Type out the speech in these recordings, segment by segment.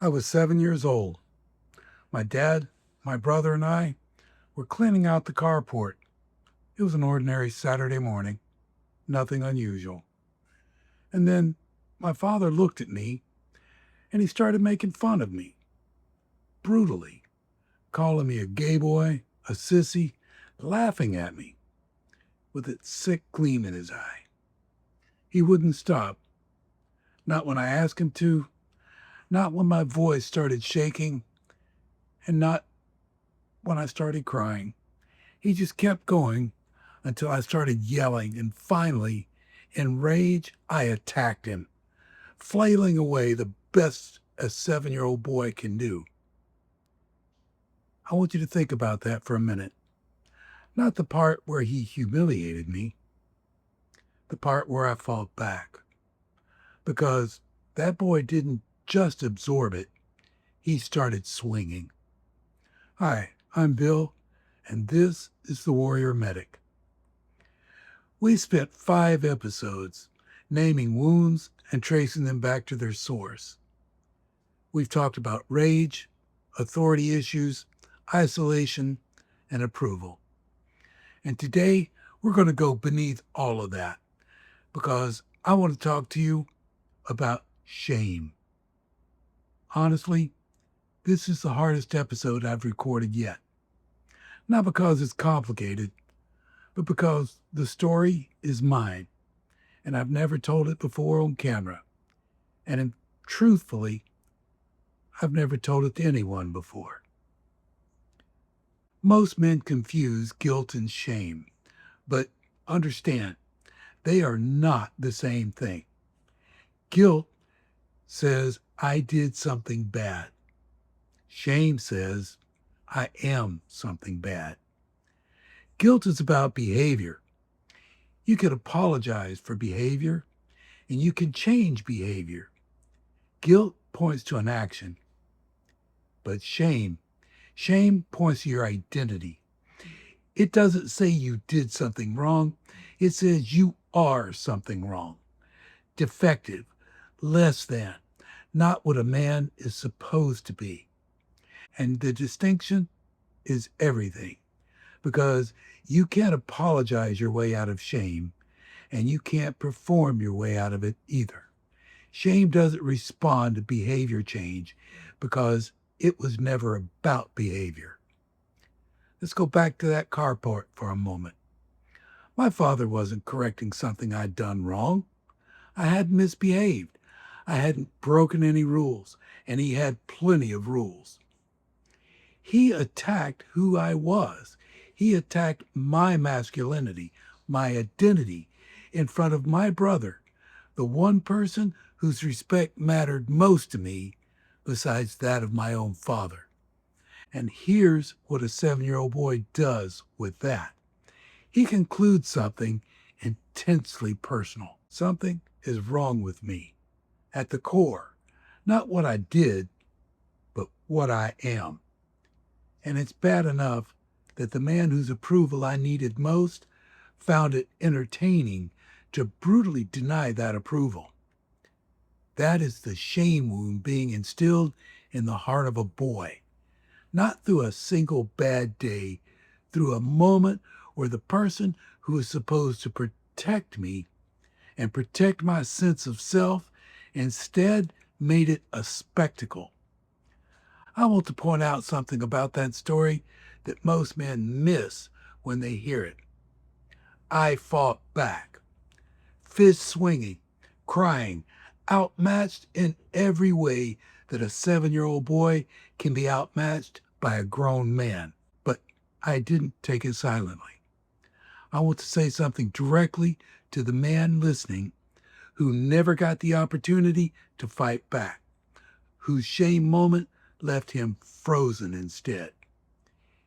I was 7 years old. My dad, my brother, and I were cleaning out the carport. It was an ordinary Saturday morning, nothing unusual. And then my father looked at me and he started making fun of me, brutally, calling me a gay boy, a sissy, laughing at me with a sick gleam in his eye. He wouldn't stop, not when I asked him to, not when my voice started shaking, and not when I started crying. He just kept going until I started yelling, and finally, in rage, I attacked him, flailing away the best a 7-year-old boy can do. I want you to think about that for a minute. Not the part where he humiliated me, the part where I fought back. Because that boy didn't just absorb it, he started swinging. Hi, I'm Bill, and this is the Warrior Medic. We spent 5 episodes naming wounds and tracing them back to their source. We've talked about rage, authority issues, isolation, and approval. And today, we're going to go beneath all of that because I want to talk to you about shame. Honestly, this is the hardest episode I've recorded yet. Not because it's complicated, but because the story is mine, and I've never told it before on camera. And truthfully, I've never told it to anyone before. Most men confuse guilt and shame, but understand, they are not the same thing. Guilt says, I did something bad. Shame says, I am something bad. Guilt is about behavior. You can apologize for behavior, and you can change behavior. Guilt points to an action, but shame points to your identity. It doesn't say you did something wrong. It says you are something wrong, defective, less than, not what a man is supposed to be. And the distinction is everything because you can't apologize your way out of shame and you can't perform your way out of it either. Shame doesn't respond to behavior change because it was never about behavior. Let's go back to that carport for a moment. My father wasn't correcting something I'd done wrong. I hadn't misbehaved. I hadn't broken any rules, and he had plenty of rules. He attacked who I was. He attacked my masculinity, my identity, in front of my brother, the one person whose respect mattered most to me besides that of my own father. And here's what a 7-year-old boy does with that. He concludes something intensely personal. Something is wrong with me at the core. Not what I did, but what I am. And it's bad enough that the man whose approval I needed most found it entertaining to brutally deny that approval. That is the shame wound being instilled in the heart of a boy, not through a single bad day, through a moment where the person who is supposed to protect me and protect my sense of self instead made it a spectacle. I want to point out something about that story that most men miss when they hear it. I fought back, fist swinging, crying, outmatched in every way that a 7-year-old boy can be outmatched by a grown man. But I didn't take it silently. I want to say something directly to the man listening who never got the opportunity to fight back, whose shame moment left him frozen instead.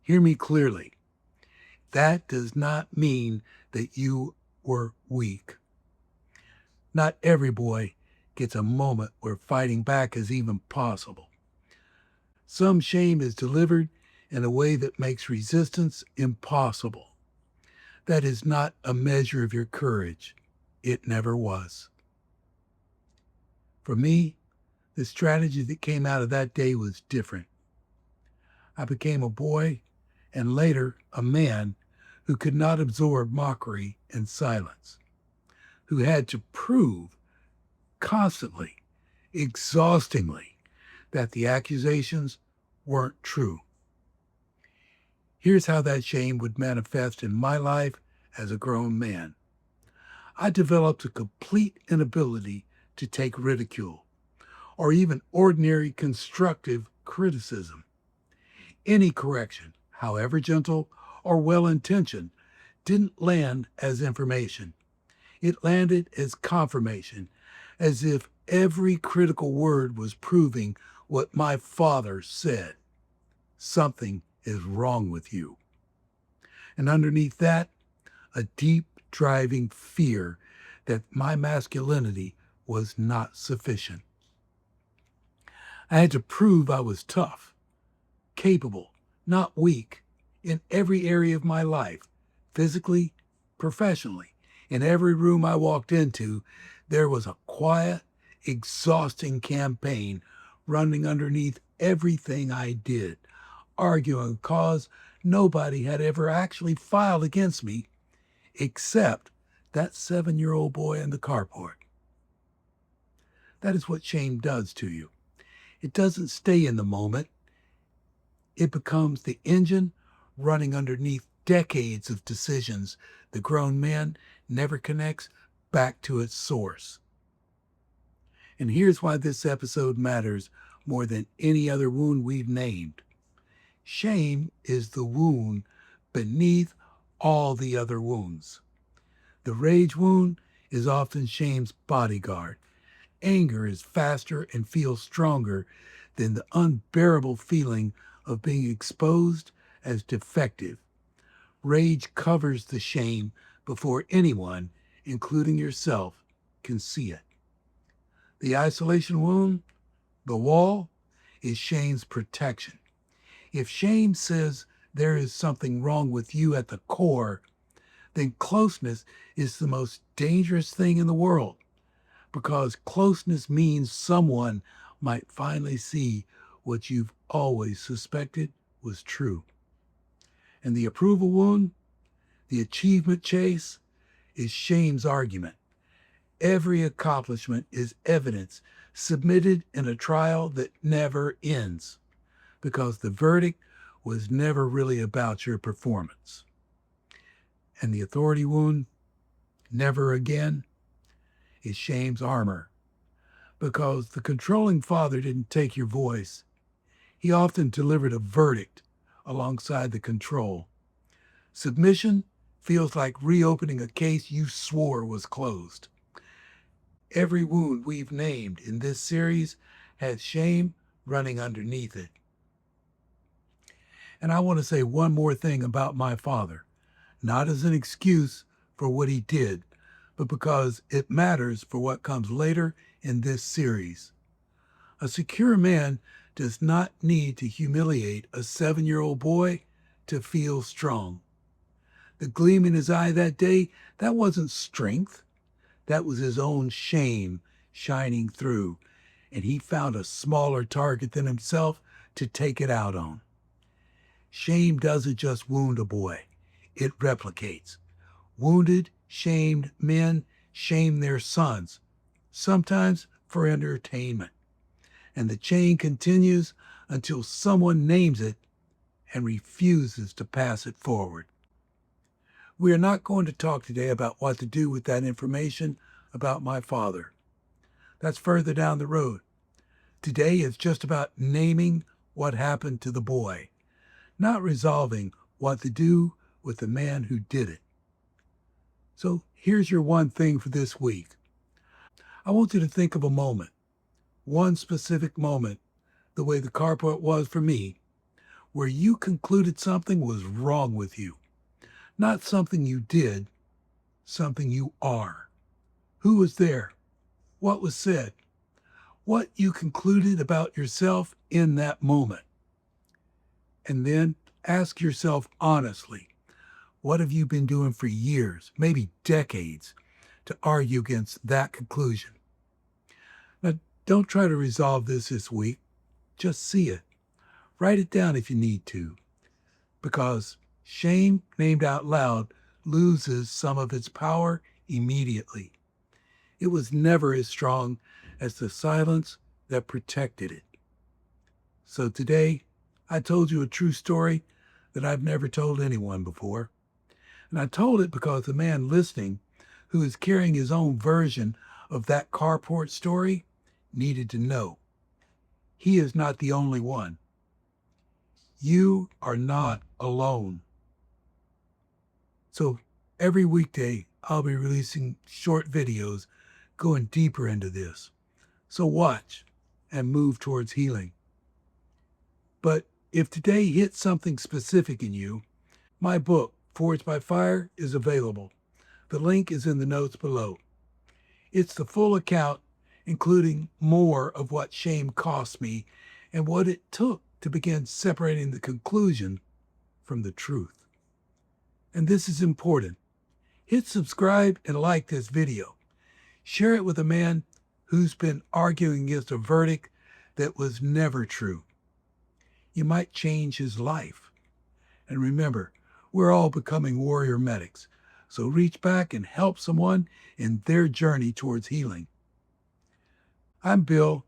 Hear me clearly. That does not mean that you were weak. Not every boy gets a moment where fighting back is even possible. Some shame is delivered in a way that makes resistance impossible. That is not a measure of your courage. It never was. For me, The strategy that came out of that day was different. I became a boy and later a man who could not absorb mockery and silence, who had to prove constantly, exhaustingly, that the accusations weren't true. Here's how that shame would manifest in my life as a grown man. I developed a complete inability to take ridicule or even ordinary constructive criticism. Any correction, however gentle or well intentioned, didn't land as information. It landed as confirmation, as if every critical word was proving what my father said. Something is wrong with you. And underneath that, a deep driving fear that my masculinity was not sufficient. I had to prove I was tough, capable, not weak, in every area of my life, physically, professionally. In every room I walked into, there was a quiet, exhausting campaign running underneath everything I did, arguing a cause nobody had ever actually filed against me except that 7-year-old boy in the carport. That is what shame does to you. It doesn't stay in the moment. It becomes the engine running underneath decades of decisions the grown man never connects back to its source. And here's why this episode matters more than any other wound we've named. Shame is the wound beneath all the other wounds. The rage wound is often shame's bodyguard. Anger is faster and feels stronger than the unbearable feeling of being exposed as defective. Rage covers the shame before anyone, including yourself, can see it. The isolation wound, the wall, is shame's protection. If shame says there is something wrong with you at the core, then closeness is the most dangerous thing in the world, because closeness means someone might finally see what you've always suspected was true. And the approval wound, the achievement chase, is shame's argument. Every accomplishment is evidence submitted in a trial that never ends, because the verdict was never really about your performance. And the authority wound, never again, is shame's armor, because the controlling father didn't take your voice. He often delivered a verdict alongside the control. Submission feels like reopening a case you swore was closed. Every wound we've named in this series has shame running underneath it. And I want to say one more thing about my father, not as an excuse for what he did, but because it matters for what comes later in this series. A secure man does not need to humiliate a 7-year-old boy to feel strong. The gleam in his eye that day, that wasn't strength. That was his own shame shining through, and he found a smaller target than himself to take it out on. Shame doesn't just wound a boy, it replicates. Wounded, shamed men shame their sons, sometimes for entertainment. And the chain continues until someone names it and refuses to pass it forward. We are not going to talk today about what to do with that information about my father. That's further down the road. Today is just about naming what happened to the boy, not resolving what to do with the man who did it. So here's your one thing for this week. I want you to think of a moment, one specific moment, the way the carport was for me, where you concluded something was wrong with you. Not something you did, something you are. Who was there? What was said? What you concluded about yourself in that moment. And then ask yourself honestly, what have you been doing for years, maybe decades, to argue against that conclusion? Now, Don't try to resolve this week. Just see it. Write it down if you need to, because shame named out loud loses some of its power immediately. It was never as strong as the silence that protected it. So today, I told you a true story that I've never told anyone before. And I told it because the man listening, who is carrying his own version of that carport story, needed to know. He is not the only one. You are not alone. So every weekday, I'll be releasing short videos going deeper into this. So watch and move towards healing. But if today hit something specific in you, my book, Forged by Fire, is available. The link is in the notes below. It's the full account, including more of what shame cost me and what it took to begin separating the conclusion from the truth. And this is important. Hit subscribe and like this video. Share it with a man who's been arguing against a verdict that was never true. You might change his life. And remember, we're all becoming warrior medics. So reach back and help someone in their journey towards healing. I'm Bill,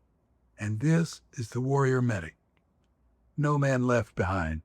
and this is the Warrior Medic. No man left behind.